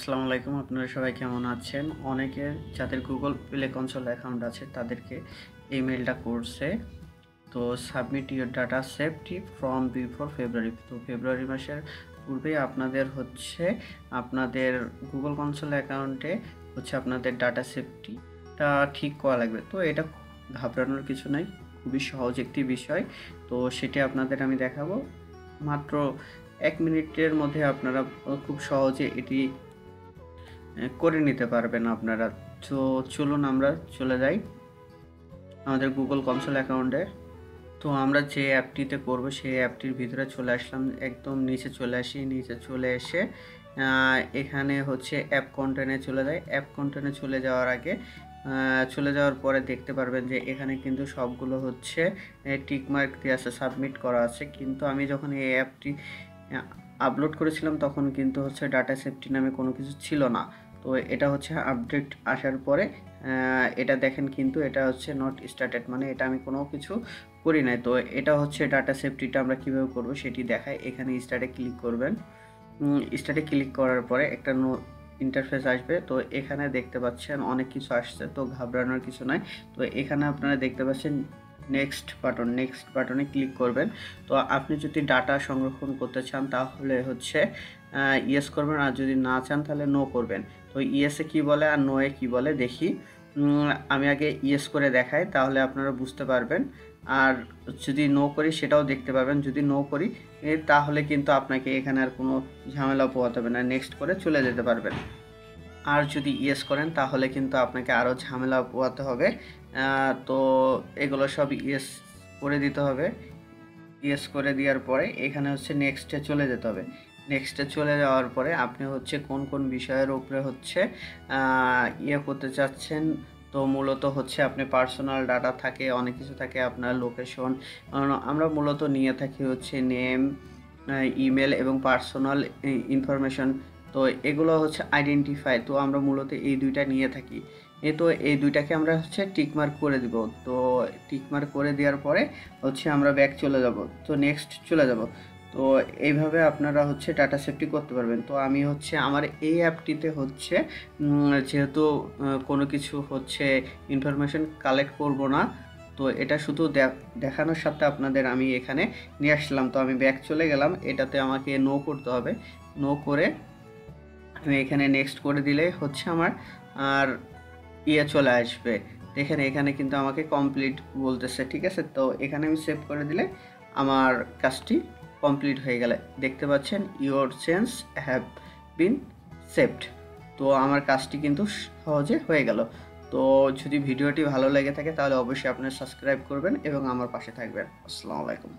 আসসালামু আলাইকুম। আপনারা সবাই কেমন আছেন? অনেকের যাদের গুগল প্লে কনসোল অ্যাকাউন্ট আছে তাদেরকে এই মেইলটা করছে। তো submit your data safety from before February. তো ফেব্রুয়ারি মাসের পূর্বে আপনাদের গুগল কনসোল অ্যাকাউন্টে আপনাদের ডাটা সেফটিটা ঠিক করা লাগবে। তো এটা ঘাবড়ানোর কিছু নাই, খুবই সহজ একটি বিষয়। তো সেটি আপনাদের আমি দেখাবো। মাত্র 1 মিনিটের মধ্যে আপনারা খুব সহজে এটি করে নিতে পারবেন আপনারা। তো চলুন আমরা চলে যাই আমাদের গুগল কনসোল অ্যাকাউন্টে। তো আমরা যে অ্যাপটিতে করব সেই অ্যাপটির ভিতরে চলে আসলাম, একদম নিচে চলে আসি। নিচে চলে এসে এখানে অ্যাপ কন্টেন্টে চলে যায়। অ্যাপ কন্টেন্টে চলে যাওয়ার পরে দেখতে পারবেন যে এখানে কিন্তু সবগুলো টিকমার্ক দিয়ে আছে, সাবমিট করা আছে। কিন্তু আমি যখন এই অ্যাপটি আপলোড করেছিলাম তখন কিন্তু ডাটা সেফটি নামে কোনো কিছু ছিল না। তো এটা আপডেট আসার পরে এটা দেখেন, কিন্তু এটা নট স্টার্টেড, মানে এটা আমি কোনো কিছু করি নাই। তো এটা ডাটা সেফটিটা আমরা কীভাবে করব সেটি দেখায়। এখানে স্টার্টে ক্লিক করবেন। স্টার্টে ক্লিক করার পরে একটা ইন্টারফেস আসবে। তো এখানে দেখতে পাচ্ছেন অনেক কিছু আসছে, তো ঘাবড়ানোর কিছু নাই। তো এখানে আপনারা দেখতে পাচ্ছেন নেক্সট বাটনে ক্লিক করবেন। তো আপনি যদি ডাটা সংরক্ষণ করতে চান তাহলে ইয়েস করবেন, আর যদি না চান তাহলে নো করবেন। তো ইয়েসে কি বলে আর নোয়ে কি বলে দেখি। আমি আগে ইয়েস করে দেখাই, তাহলে আপনারা বুঝতে পারবেন। আর যদি নো করি সেটাও দেখতে পাবেন। যদি নো করি তাহলে কিন্তু আপনাকে এখানে আর কোনো ঝামেলা পোহাতে হবে না, নেক্সট করে চলে যেতে পারবেন। আর যদি ইয়েস করেন তাহলে কিন্তু আপনাকে আরও ঝামেলা পোহাতে হবে। তো এগুলো সব ইয়েস করে দিতে হবে। ইয়েস করে দেওয়ার পরে এখানে নেক্সটে চলে যেতে হবে। নেক্সটে চলে যাওয়ার পরে আপনি কোন কোন বিষয়ের উপরে ইয়ে করতে চাচ্ছেন। তো মূলত আপনি পার্সোনাল ডাটা থাকে, অনেক কিছু থাকে, আপনার লোকেশন। আমরা মূলত নিয়ে থাকি নেম, ইমেল এবং পার্সোনাল ইনফরমেশন। তো এগুলো আইডেন্টিফাই। তো আমরা মূলত এই দুইটা নিয়ে থাকি। তো এই দুইটাকে আমরা টিকমার্ক করে দিব। তো টিকমার্ক করে দেওয়ার পরে আমরা ব্যাক চলে যাব। তো নেক্সট চলে যাব। তো এইভাবে আপনারা ডাটা সেফটি করতে পারবেন। তো আমি আমার এই অ্যাপটিতে যেহেতু কোনো কিছু ইনফরমেশন কালেক্ট করব না, তো এটা শুধু দেখানোর সাথে আপনাদের আমি এখানে নিয়ে আসলাম। তো আমি ব্যাক চলে গেলাম। এটাতে আমাকে নো করতে হবে। নো করে আমি এখানে নেক্সট করে দিলে আমার আর ইয়ে চলে আসবে। দেখেন এখানে কিন্তু আমাকে কমপ্লিট বলতেছে, ঠিক আছে। তো এখানে আমি সেভ করে দিলে আমার কাজটি কমপ্লিট হয়ে গেলে দেখতে পাচ্ছেন your change have been saved. তো আমার কাজটি কিন্তু সহজে হয়ে গেল। তো যদি ভিডিওটি ভালো লেগে থাকে তাহলে অবশ্যই আপনারা সাবস্ক্রাইব করবেন এবং আমার পাশে থাকবেন। আসসালামু আলাইকুম।